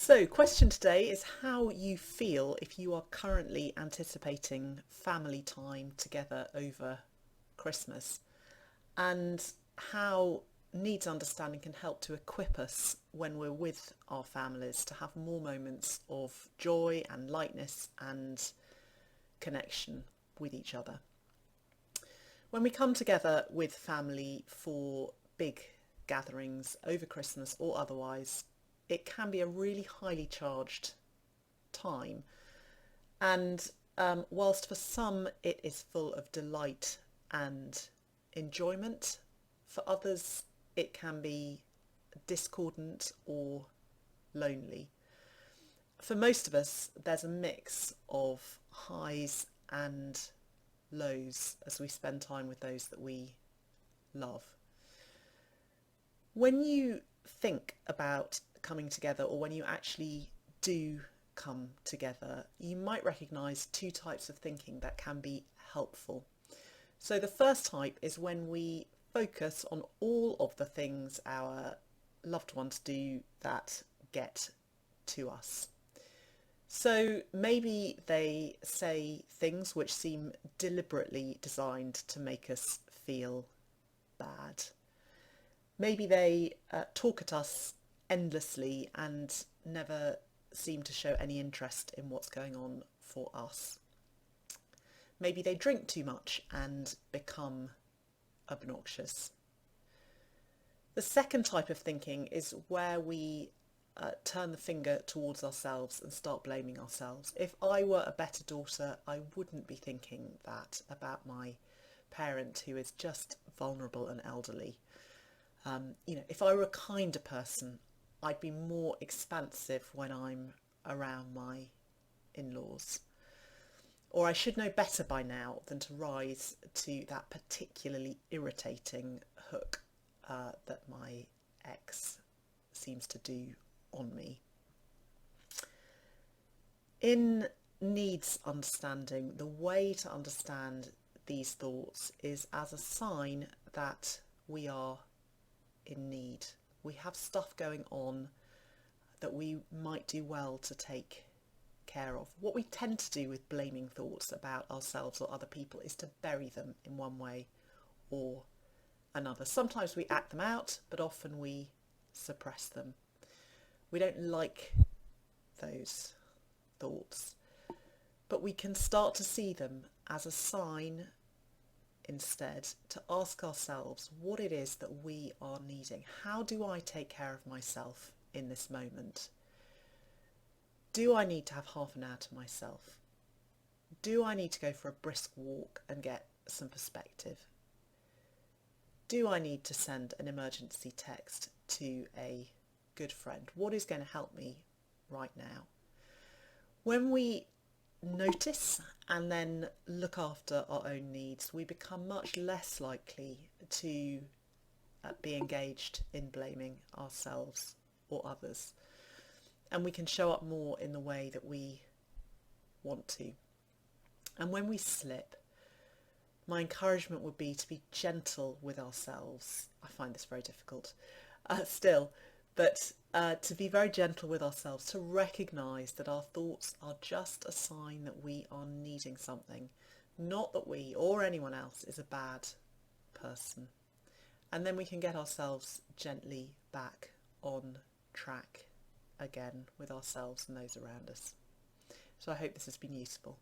So, question today is how you feel if you are currently anticipating family time together over Christmas, and how needs understanding can help to equip us when we're with our families to have more moments of joy and lightness and connection with each other. When we come together with family for big gatherings over Christmas or otherwise, it can be a really highly charged time. And whilst for some it is full of delight and enjoyment, for others it can be discordant or lonely. For most of us, there's a mix of highs and lows as we spend time with those that we love. When you think about coming together, or when you actually do come together, you might recognise two types of thinking that can be helpful. So the first type is when we focus on all of the things our loved ones do that get to us. So maybe they say things which seem deliberately designed to make us feel bad. Maybe they talk at us endlessly and never seem to show any interest in what's going on for us. Maybe they drink too much and become obnoxious. The second type of thinking is where we turn the finger towards ourselves and start blaming ourselves. If I were a better daughter, I wouldn't be thinking that about my parent who is just vulnerable and elderly. If I were a kinder person, I'd be more expansive when I'm around my in-laws. Or I should know better by now than to rise to that particularly irritating hook that my ex seems to do on me. In needs understanding, the way to understand these thoughts is as a sign that we are in need. We have stuff going on that we might do well to take care of. What we tend to do with blaming thoughts about ourselves or other people is to bury them in one way or another. Sometimes we act them out, but often we suppress them. We don't like those thoughts, but we can start to see them as a sign instead to ask ourselves what it is that we are needing. How do I take care of myself in this moment? Do I need to have half an hour to myself? Do I need to go for a brisk walk and get some perspective? Do I need to send an emergency text to a good friend? What is going to help me right now? When we notice and then look after our own needs, we become much less likely to be engaged in blaming ourselves or others. And we can show up more in the way that we want to. And when we slip, my encouragement would be to be gentle with ourselves. I find this very difficult still, but to be very gentle with ourselves, to recognise that our thoughts are just a sign that we are needing something, not that we or anyone else is a bad person. And then we can get ourselves gently back on track again with ourselves and those around us. So I hope this has been useful.